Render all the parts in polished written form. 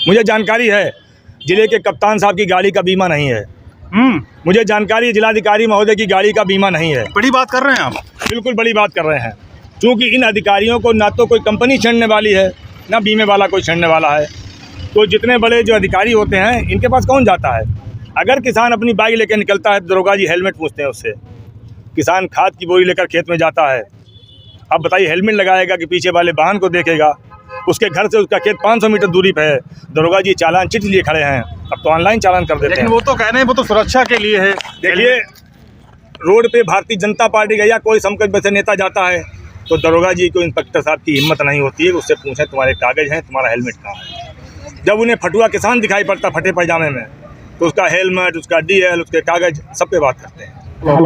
मुझे जानकारी है जिले के कप्तान साहब की गाड़ी का बीमा नहीं है। मुझे जानकारी है जिलाधिकारी महोदय की गाड़ी का बीमा नहीं है। बड़ी बात कर रहे हैं आप। बिल्कुल बड़ी बात कर रहे हैं, क्योंकि इन अधिकारियों को ना तो कोई कंपनी छेड़ने वाली है, ना बीमे वाला कोई छेड़ने वाला है। तो जितने बड़े जो अधिकारी होते हैं इनके पास कौन जाता है? अगर किसान अपनी बाइक लेकर निकलता है तो दरोगा जी हेलमेट पूछते हैं उससे। किसान खाद की बोरी लेकर खेत में जाता है, अब बताइए हेलमेट लगाएगा कि पीछे वाले वाहन को देखेगा? उसके घर से उसका खेत 500 मीटर दूरी पे है, दरोगा जी चालान चिट लिए खड़े हैं। अब तो ऑनलाइन चालान कर देते हैं। वो तो कह रहे हैं वो तो सुरक्षा के लिए है। देखिए, रोड पे भारतीय जनता पार्टी का या कोई समकक्ष से नेता जाता है तो दरोगा जी को इंस्पेक्टर साहब की हिम्मत नहीं होती है उससे पूछें तुम्हारे कागज हैं, तुम्हारा हेलमेट कहाँ है। जब उन्हें फटुआ किसान दिखाई पड़ता फटे पैजामे में तो उसका हेलमेट, उसका डीएल, उसके कागज सब पे बात करते हैं।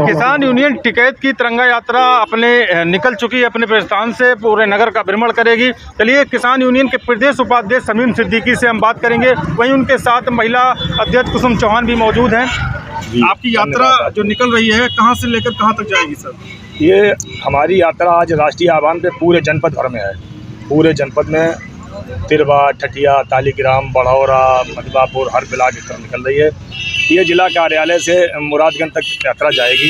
किसान यूनियन टिकैत की तिरंगा यात्रा अपने निकल चुकी है अपने प्रस्थान से, पूरे नगर का भ्रमण करेगी। चलिए किसान यूनियन के प्रदेश उपाध्यक्ष शमीम सिद्दीकी से हम बात करेंगे, वहीं उनके साथ महिला अध्यक्ष कुसुम चौहान भी मौजूद हैं। आपकी यात्रा जो निकल रही है कहाँ से लेकर कहाँ तक जाएगी सर? ये हमारी यात्रा आज राष्ट्रीय आह्वान पे पूरे जनपद भर में है। पूरे जनपद में तिरवा, ठठिया, तालीग्राम, बढ़ौरा, मधुबापुर, हर ब्लॉक की तरफ निकल रही है। ये जिला कार्यालय से मुरादगंज तक यात्रा जाएगी।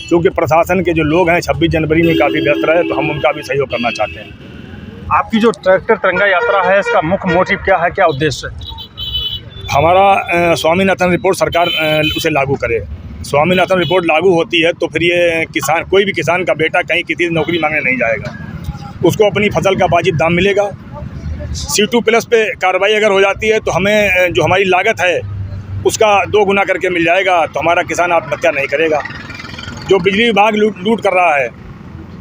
क्योंकि प्रशासन के जो लोग हैं 26 जनवरी में काफ़ी व्यस्त रहे तो हम उनका भी सहयोग करना चाहते हैं। आपकी जो ट्रैक्टर तिरंगा यात्रा है इसका मुख्य मोटिव क्या है, क्या उद्देश्य है? हमारा स्वामीनाथन रिपोर्ट सरकार उसे लागू करे। स्वामीनाथन रिपोर्ट लागू होती है तो फिर ये किसान, कोई भी किसान का बेटा कहीं किसी से नौकरी मांगने नहीं जाएगा, उसको अपनी फसल का वाजिब दाम मिलेगा। C2+ पे कार्रवाई अगर हो जाती है तो हमें जो हमारी लागत है उसका 2 गुना करके मिल जाएगा, तो हमारा किसान आत्महत्या नहीं करेगा। जो बिजली विभाग लूट कर रहा है,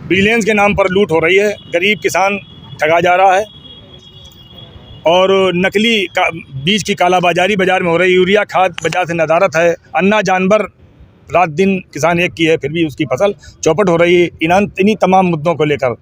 विजिलेंस के नाम पर लूट हो रही है, गरीब किसान ठगा जा रहा है और नकली बीज की कालाबाजारी बाज़ार में हो रही है। यूरिया खाद बाजार से नदारत है, अन्ना जानवर रात दिन किसान एक की है फिर भी उसकी फसल चौपट हो रही है। इन्हीं तमाम मुद्दों को लेकर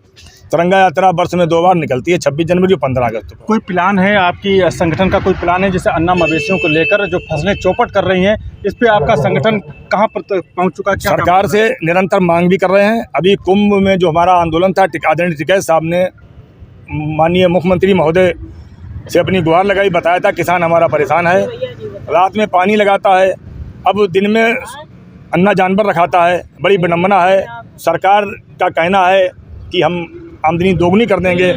तिरंगा यात्रा वर्ष में 2 बार निकलती है, 26 जनवरी और 15 अगस्त को। कोई प्लान है आपकी संगठन का, कोई प्लान है जैसे अन्ना मवेशियों को लेकर जो फसलें चौपट कर रही हैं, इस पे आपका संगठन कहाँ पर पहुँच चुका है? सरकार से निरंतर मांग भी कर रहे हैं। अभी कुंभ में जो हमारा आंदोलन था, आदरणीय टिकैत साहब ने माननीय मुख्यमंत्री महोदय से अपनी गुहार लगाई, बताया था किसान हमारा परेशान है, रात में पानी लगाता है, अब दिन में अन्ना जानवर रखाता है। बड़ी विडम्बना है। सरकार का कहना है कि हम आमदनी दोगुनी कर देंगे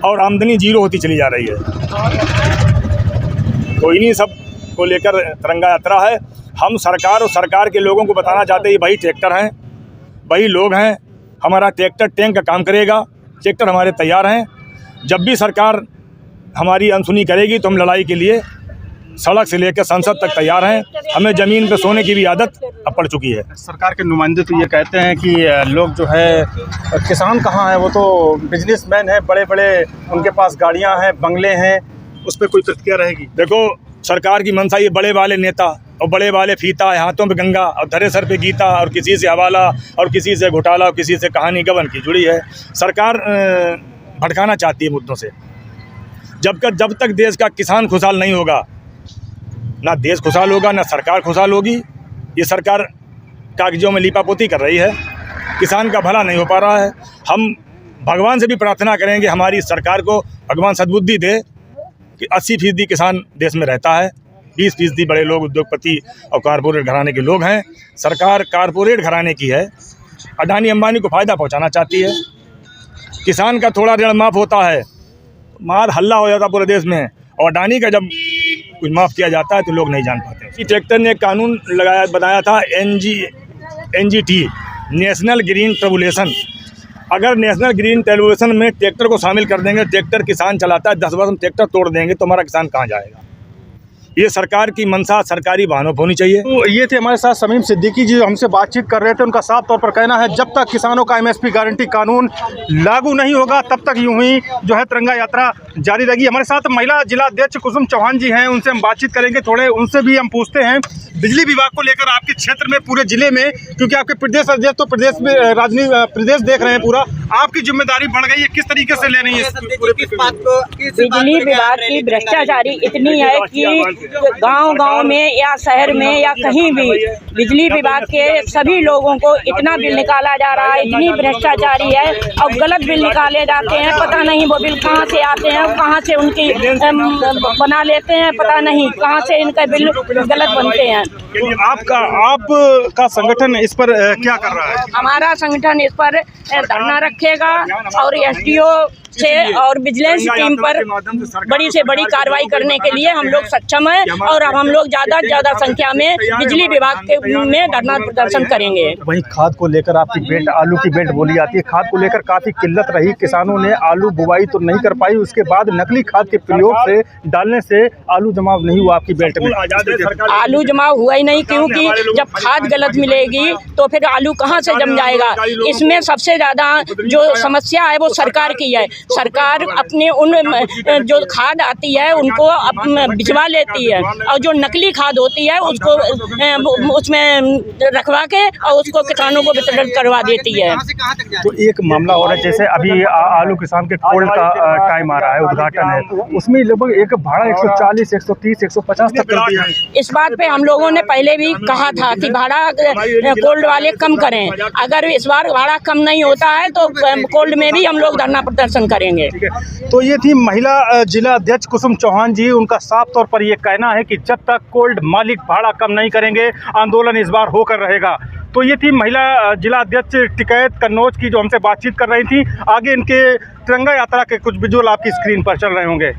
और आमदनी जीरो होती चली जा रही है। तो इन्हीं सब को लेकर तिरंगा यात्रा है। हम सरकार और सरकार के लोगों को बताना चाहते हैं वही ट्रैक्टर हैं, वही लोग हैं। हमारा ट्रैक्टर टैंक का काम करेगा, ट्रैक्टर हमारे तैयार हैं। जब भी सरकार हमारी अनसुनी करेगी तो हम लड़ाई के लिए सड़क से लेकर संसद तक तैयार हैं। हमें ज़मीन पर सोने की भी आदत अब पड़ चुकी है। सरकार के नुमाइंदे तो ये कहते हैं कि लोग जो है, किसान कहाँ है, वो तो बिजनेसमैन है, बड़े बड़े उनके पास गाड़ियाँ हैं, बंगले हैं, उस पर कोई प्रतिक्रिया रहेगी? देखो, सरकार की मंशा ये बड़े वाले नेता और बड़े वाले फीता है, हाथों पे गंगा और धरे सर पे गीता, और किसी से हवाला और किसी से घोटाला और किसी से कहानी गबन की जुड़ी है। सरकार भटकाना चाहती है मुद्दों से। जब तक देश का किसान खुशहाल नहीं होगा, ना देश खुशहाल होगा, ना सरकार खुशहाल होगी। ये सरकार कागजों में लीपापोती कर रही है, किसान का भला नहीं हो पा रहा है। हम भगवान से भी प्रार्थना करेंगे हमारी सरकार को भगवान सद्बुद्धि दे कि 80% किसान देश में रहता है, 20% बड़े लोग उद्योगपति और कारपोरेट घराने के लोग हैं। सरकार कारपोरेट घराने की है, अडानी अंबानी को फ़ायदा पहुंचाना चाहती है। किसान का थोड़ा ऋण माफ़ होता है, मार हल्ला हो जाता पूरे देश में, और अडानी का जब कुछ माफ़ किया जाता है तो लोग नहीं जान पाते। कि ट्रैक्टर ने कानून बनाया था NGT, नेशनल ग्रीन ट्रिब्यूलेशन। अगर नेशनल ग्रीन ट्रिब्यूलेशन में ट्रैक्टर को शामिल कर देंगे, ट्रैक्टर किसान चलाता है, 10 वर्ष में ट्रैक्टर तोड़ देंगे तो हमारा किसान कहाँ जाएगा? ये सरकार की मंशा सरकारी वाहनों पर होनी चाहिए। तो ये थे हमारे साथ शमीम सिद्दीकी जी, जो हमसे बातचीत कर रहे थे। उनका साफ तौर पर कहना है जब तक किसानों का MSP गारंटी कानून लागू नहीं होगा तब तक यूं ही जो है तिरंगा यात्रा जारी रहेगी। हमारे साथ महिला जिला अध्यक्ष कुसुम चौहान जी हैं, उनसे हम बातचीत करेंगे। थोड़े उनसे भी हम पूछते हैं बिजली विभाग को लेकर आपके क्षेत्र में, पूरे जिले में, क्योंकि आपके प्रदेश अध्यक्ष तो प्रदेश में प्रदेश देख रहे हैं पूरा, आपकी जिम्मेदारी बढ़ गई है, किस तरीके से ले रही है बिजली विभाग की भ्रष्टाचारी इतनी है कि गांव-गांव में या शहर में या कहीं भी बिजली विभाग के सभी लोगों को इतना बिल निकाला जा रहा है, इतनी भ्रष्टाचारी है और गलत बिल निकाले जाते हैं। पता नहीं वो बिल कहां से आते हैं, कहां से उनकी बना लेते हैं, पता नहीं कहां से इनका बिल गलत बनते हैं। आपका संगठन इस पर क्या कर रहा है? हमारा संगठन इस पर धरना रखेगा और एसडीओ से और विजिलेंस टीम पर बड़ी से बड़ी कार्रवाई करने के लिए हम लोग सक्षम हैं और अब हम लोग ज़्यादा से ज़्यादा संख्या में बिजली विभाग के में धरना प्रदर्शन करेंगे। वहीं खाद को लेकर आपकी बेल्ट, आलू की बेल्ट बोली जाती है, खाद को लेकर काफ़ी किल्लत रही, किसानों ने आलू बुवाई तो नहीं कर पाई, उसके बाद नकली खाद के प्रयोग से डालने से आलू जमाव नहीं हुआ आपकी बेल्ट में। आलू जमाव हुआ ही नहीं, क्योंकि जब खाद गलत मिलेगी तो फिर आलू कहाँ से जम जाएगा। इसमें सबसे ज़्यादा जो समस्या है वो सरकार की है। सरकार अपने उन जो खाद आती है उनको भिजवा लेती है और जो नकली खाद होती है उसको उसमें रखवा के और उसको किसानों को वितरण करवा देती है। तो एक मामला हो रहा है, जैसे अभी आलू किसान के कोल्ड का टाइम आ रहा है, उद्घाटन है, उसमें लगभग एक भाड़ा 140, 130, 150 तक कर दिया है। इस बात पे हम लोगों ने पहले भी कहा था कि भाड़ा कोल्ड वाले कम करें। अगर इस बार भाड़ा कम नहीं होता है तो कोल्ड में भी हम लोग धरना प्रदर्शन करेंगे। तो ये थी महिला जिला अध्यक्ष कुसुम चौहान जी। उनका साफ तौर पर ये कहना है कि जब तक कोल्ड मालिक भाड़ा कम नहीं करेंगे आंदोलन इस बार होकर रहेगा। तो ये थी महिला जिला अध्यक्ष टिकैत कन्नौज की, जो हमसे बातचीत कर रही थी। आगे इनके तिरंगा यात्रा के कुछ विजुअल आपकी स्क्रीन पर चल रहे होंगे।